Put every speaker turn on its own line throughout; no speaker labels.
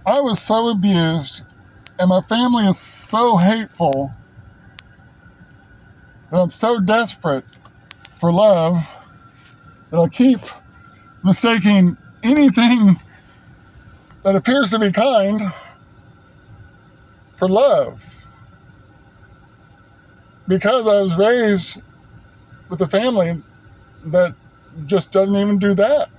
I was so abused, and my family is so hateful that I'm so desperate for love that I keep mistaking anything that appears to be kind for love. Because I was raised with a family that just doesn't even do that.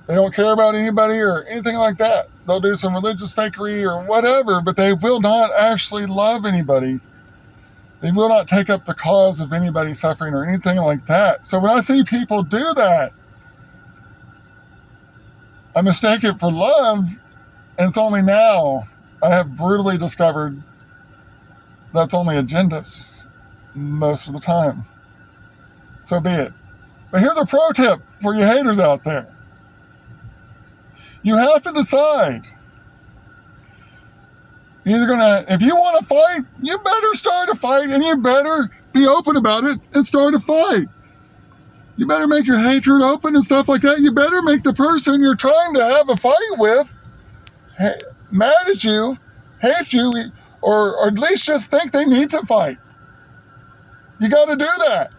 They don't care about anybody or anything like that. They'll do some religious fakery or whatever, but they will not actually love anybody. They will not take up the cause of anybody suffering or anything like that. So when I see people do that, I mistake it for love, and it's only now I have brutally discovered that's only agendas most of the time. So be it. But here's a pro tip for you haters out there. You have to decide. You're either gonna, if you want to fight, you better start a fight, and you better be open about it and start a fight. You better make your hatred open and stuff like that. You better make the person you're trying to have a fight with mad at you, hate you, or at least just think they need to fight. You got to do that.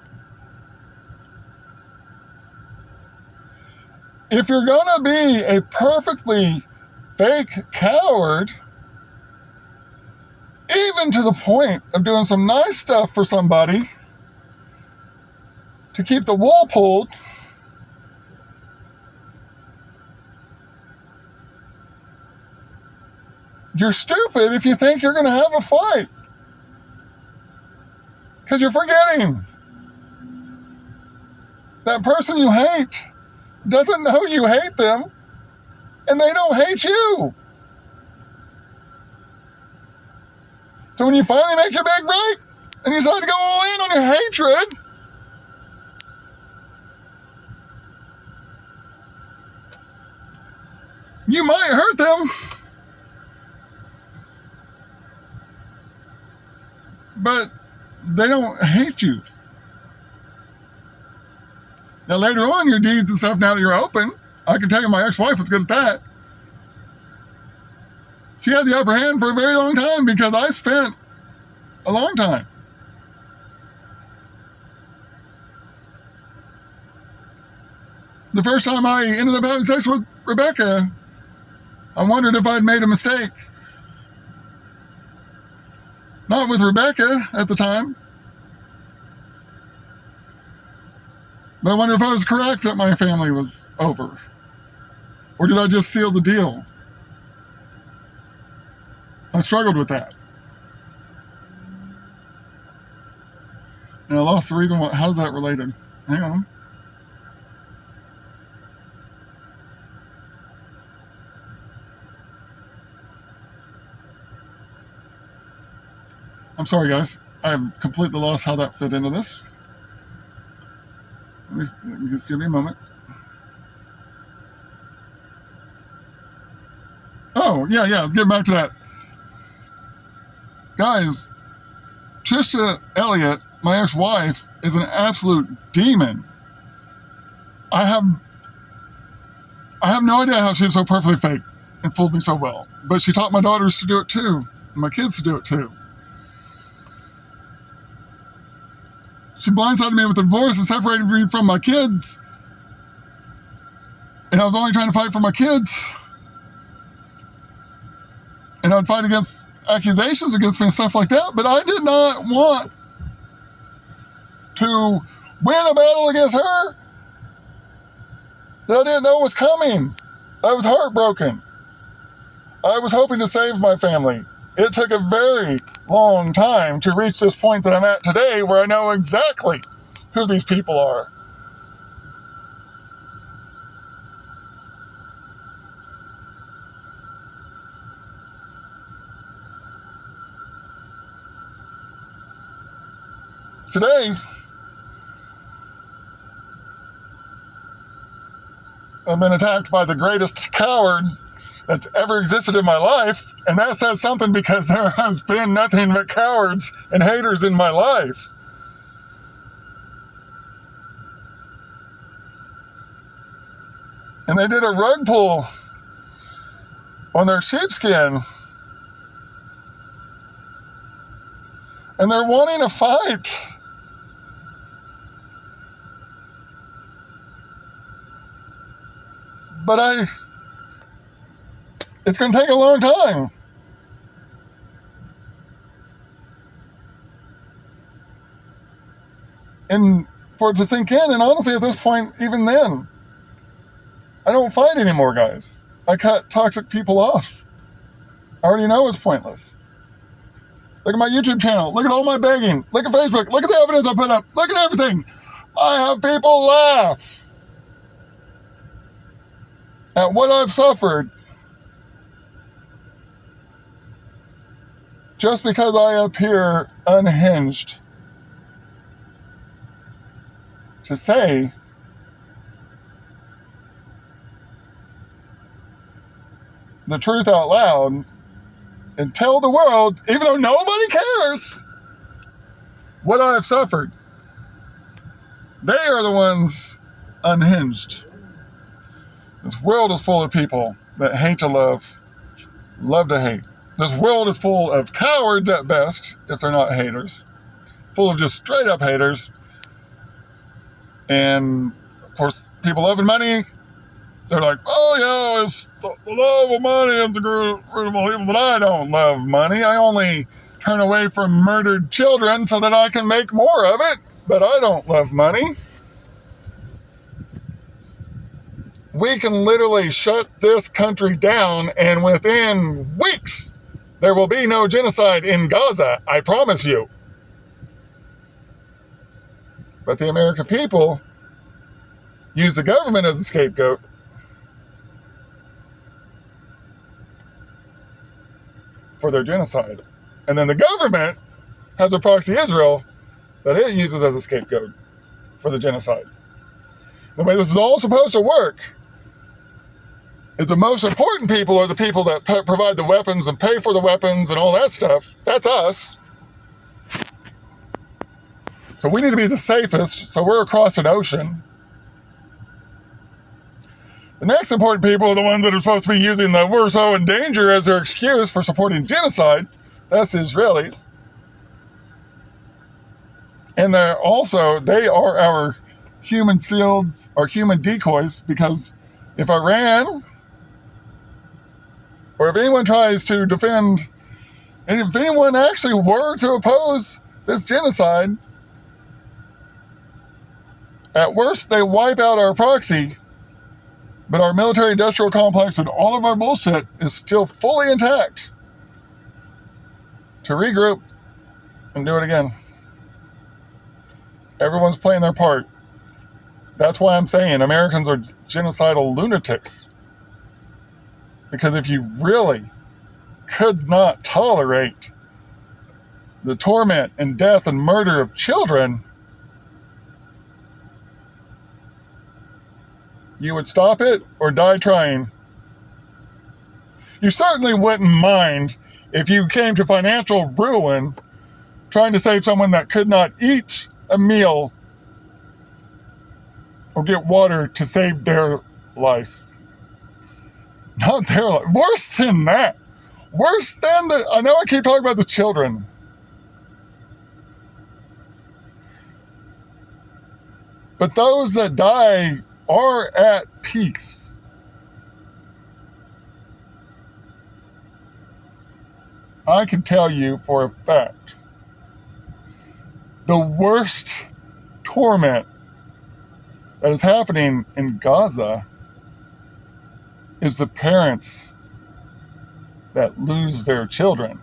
If you're going to be a perfectly fake coward, even to the point of doing some nice stuff for somebody to keep the wool pulled, you're stupid if you think you're going to have a fight. Because you're forgetting that person you hate doesn't know you hate them, and they don't hate you. So when you finally make your big break and you decide to go all in on your hatred, you might hurt them, but they don't hate you. Now later on, your deeds and stuff, now that you're open, I can tell you my ex-wife was good at that. She had the upper hand for a very long time because I spent a long time. The first time I ended up having sex with Rebecca, I wondered if I'd made a mistake. Not with Rebecca at the time, but I wonder if I was correct that my family was over. Or did I just seal the deal? I struggled with that. And I lost the reason why. How is that related? Hang on. I'm sorry, guys. I've completely lost how that fit into this. Let me just give me a moment. Oh, yeah, let's get back to that. Guys, Trisha Elliott, my ex-wife, is an absolute demon. I have no idea how she was so perfectly fake and fooled me so well. But she taught my daughters to do it too, and my kids to do it too. She blindsided me with a divorce and separated me from my kids. And I was only trying to fight for my kids. And I'd fight against accusations against me and stuff like that, but I did not want to win a battle against her that I didn't know was coming. I was heartbroken. I was hoping to save my family. It took a very long time to reach this point that I'm at today where I know exactly who these people are. Today, I've been attacked by the greatest coward that's ever existed in my life, and that says something because there has been nothing but cowards and haters in my life. And they did a rug pull on their sheepskin. And they're wanting to fight. But it's going to take a long time. And for it to sink in, and honestly, at this point, even then, I don't fight anymore, guys. I cut toxic people off. I already know it's pointless. Look at my YouTube channel. Look at all my begging. Look at Facebook. Look at the evidence I put up. Look at everything. I have people laugh at what I've suffered just because I appear unhinged to say the truth out loud and tell the world, even though nobody cares, what I have suffered. They are the ones unhinged. This world is full of people that hate to love, love to hate. This world is full of cowards at best, if they're not haters. Full of just straight up haters. And, of course, people loving money, they're like, oh, yeah, it's the love of money is the root of all evil. But I don't love money. I only turn away from murdered children so that I can make more of it. But I don't love money. We can literally shut this country down, and within weeks, there will be no genocide in Gaza. I promise you. But the American people use the government as a scapegoat. For their genocide. And then the government has a proxy Israel that it uses as a scapegoat for the genocide. The way this is all supposed to work is the most important people are the people that provide the weapons and pay for the weapons and all that stuff. That's us. So we need to be the safest, so we're across an ocean. The next important people are the ones that are supposed to be using the we're so in danger as their excuse for supporting genocide. That's the Israelis. And they are our human shields, our human decoys, because if Iran, or if anyone tries to defend, and if anyone actually were to oppose this genocide, at worst they wipe out our proxy, but our military-industrial complex and all of our bullshit is still fully intact to regroup and do it again. Everyone's playing their part. That's why I'm saying Americans are genocidal lunatics. Because if you really could not tolerate the torment and death and murder of children, you would stop it or die trying. You certainly wouldn't mind if you came to financial ruin trying to save someone that could not eat a meal or get water to save their life. Not their life. Worse than that. Worse than I know I keep talking about the children. But those that die are at peace. I can tell you for a fact, the worst torment that is happening in Gaza is the parents that lose their children.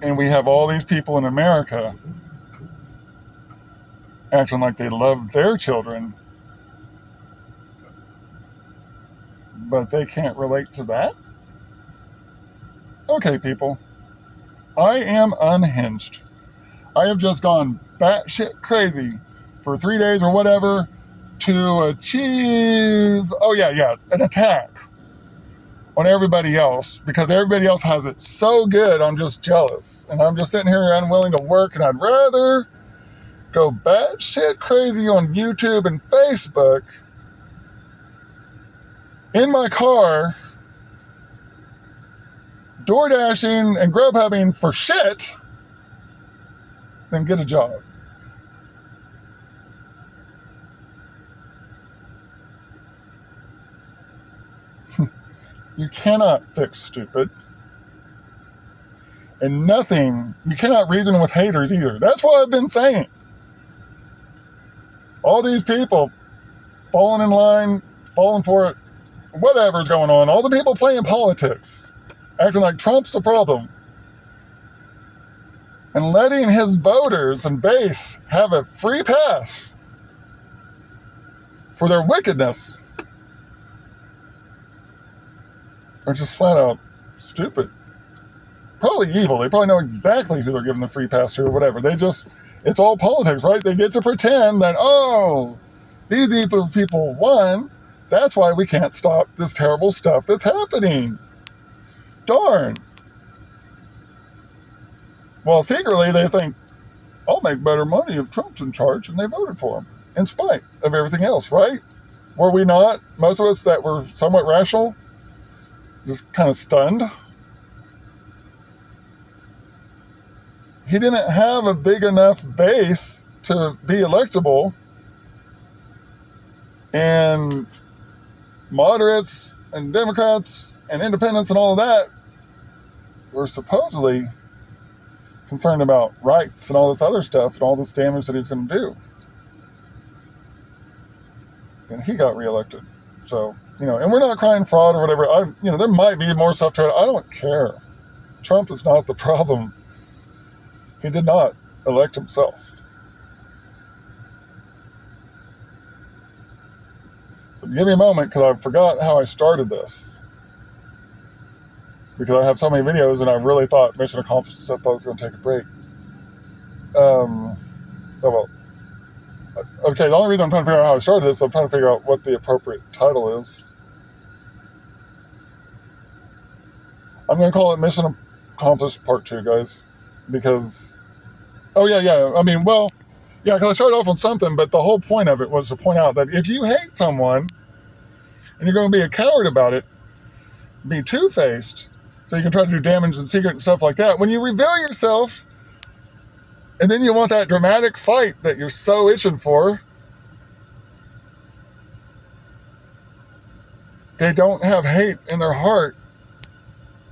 And we have all these people in America acting like they love their children, but they can't relate to that? Okay, people. I am unhinged. I have just gone batshit crazy for 3 days or whatever to achieve, an attack on everybody else, because everybody else has it so good. I'm just jealous. And I'm just sitting here unwilling to work, and I'd rather go batshit crazy on YouTube and Facebook in my car, door dashing and Grubhubbing for shit, then get a job. You cannot fix stupid. And nothing, you cannot reason with haters either. That's what I've been saying. All these people falling in line, falling for it, whatever's going on. All the people playing politics, acting like Trump's the problem, and letting his voters and base have a free pass for their wickedness are just flat out stupid. Probably evil. They probably know exactly who they're giving the free pass to or whatever. It's all politics, right? They get to pretend that, oh, these evil people won. That's why we can't stop this terrible stuff that's happening. Darn. Well, secretly they think, I'll make better money if Trump's in charge, and they voted for him, in spite of everything else, right? Were we not, most of us that were somewhat rational, just kind of stunned? He didn't have a big enough base to be electable, and moderates and Democrats and independents and all of that were supposedly concerned about rights and all this other stuff and all this damage that he's going to do. And he got reelected. So, and we're not crying fraud or whatever. There might be more stuff to it. I don't care. Trump is not the problem. He did not elect himself. But give me a moment, because I forgot how I started this. Because I have so many videos, and I really thought mission accomplished stuff. Thought I was going to take a break. Okay, the only reason I'm trying to figure out how I started this, I'm trying to figure out what the appropriate title is. I'm going to call it Mission Accomplished Part 2, guys. Because, because I started off on something, but the whole point of it was to point out that if you hate someone, and you're going to be a coward about it, be two-faced, so you can try to do damage in secret and stuff like that, when you reveal yourself, and then you want that dramatic fight that you're so itching for, they don't have hate in their heart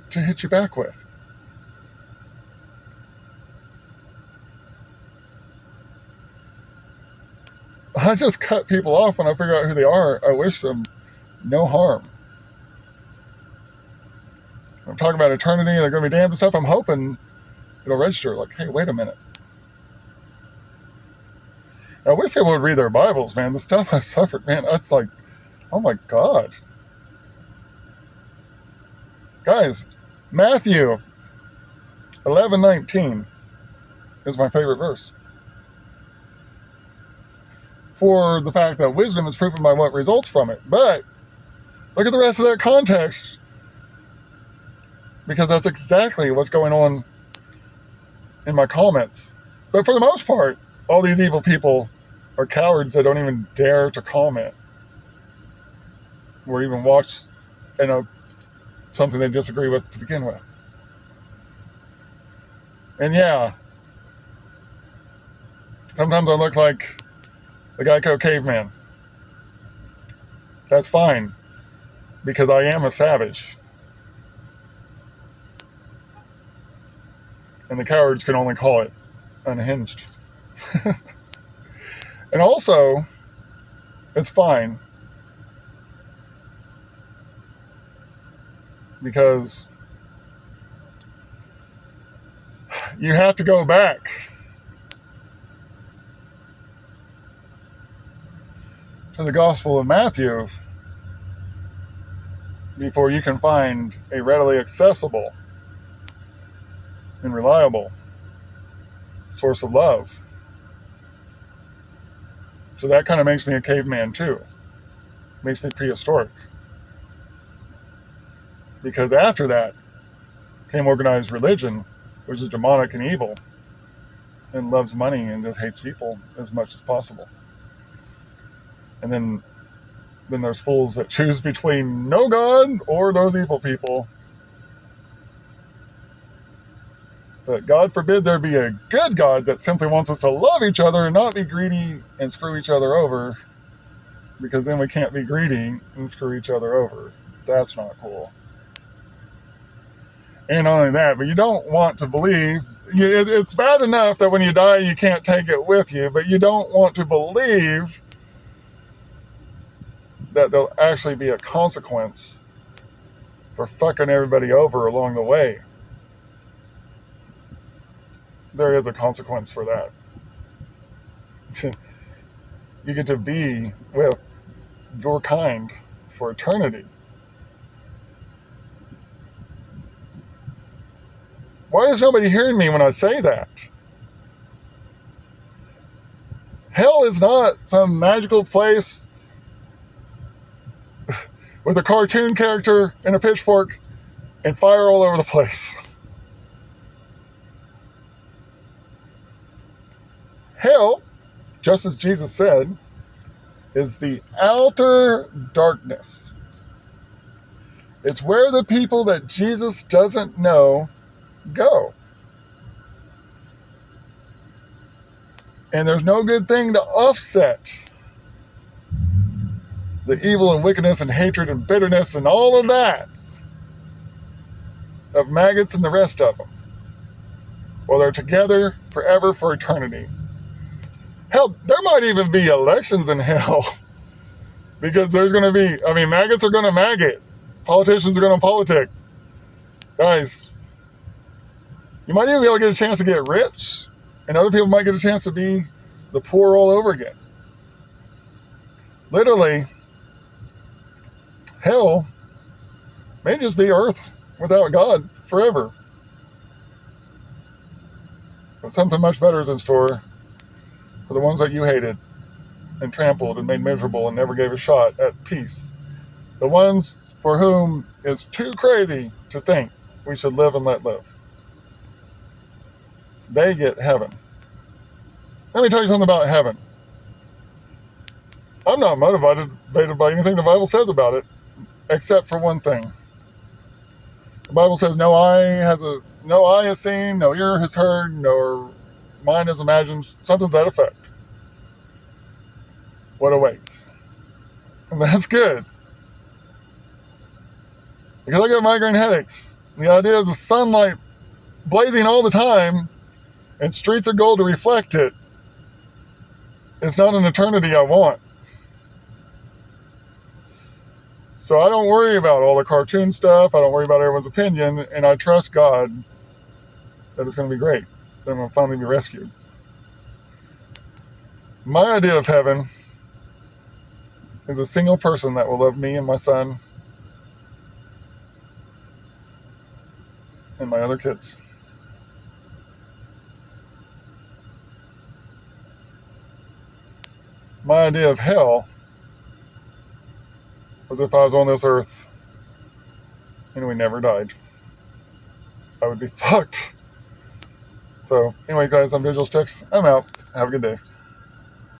to hit you back with. I just cut people off when I figure out who they are. I wish them no harm. I'm talking about eternity, they're going to be damned and stuff. I'm hoping it'll register like, hey, wait a minute. I wish people would read their Bibles, man. The stuff I suffered, man, that's like, oh my God. Guys, Matthew 11:19 is my favorite verse. For the fact that wisdom is proven by what results from it. But look at the rest of that context, because that's exactly what's going on in my comments. But for the most part, all these evil people are cowards that don't even dare to comment or even watch, something they disagree with to begin with. And yeah, sometimes I look like the Geico caveman. That's fine, because I am a savage. And the cowards can only call it unhinged. And also, it's fine, because you have to go back to the Gospel of Matthew before you can find a readily accessible and reliable source of love. So that kind of makes me a caveman too. Makes me prehistoric. Because after that came organized religion, which is demonic and evil, and loves money and just hates people as much as possible. And then then there's fools that choose between no God or those evil people. But God forbid there be a good God that simply wants us to love each other and not be greedy and screw each other over, because then we can't be greedy and screw each other over. That's not cool. And not only that, but you don't want to believe, it's bad enough that when you die you can't take it with you, but you don't want to believe that there'll actually be a consequence for fucking everybody over along the way. There is a consequence for that. You get to be with your kind for eternity. Why is nobody hearing me when I say that? Hell is not some magical place with a cartoon character and a pitchfork and fire all over the place. Hell, just as Jesus said, is the outer darkness. It's where the people that Jesus doesn't know go. And there's no good thing to offset the evil and wickedness and hatred and bitterness and all of that of maggots and the rest of them. Well, they're together forever for eternity. Hell, there might even be elections in hell. Because there's going to be, maggots are going to maggot. Politicians are going to politic. Guys, you might even be able to get a chance to get rich, and other people might get a chance to be the poor all over again. Literally, hell may just be earth without God forever. But something much better is in store for the ones that you hated and trampled and made miserable and never gave a shot at peace. The ones for whom it's too crazy to think we should live and let live. They get heaven. Let me tell you something about heaven. I'm not motivated by anything the Bible says about it, except for one thing. The Bible says no eye has seen, no ear has heard, nor mind has imagined, something to that effect. What awaits. And that's good. Because I got migraine headaches. The idea of the sunlight blazing all the time and streets of gold to reflect it, it's not an eternity I want. So I don't worry about all the cartoon stuff. I don't worry about everyone's opinion. And I trust God that it's going to be great. That I'm going to finally be rescued. My idea of heaven is a single person that will love me and my son and my other kids. My idea of hell was if I was on this earth and we never died. I would be fucked. So anyway, guys, I'm Digital Sticks. I'm out. Have a good day.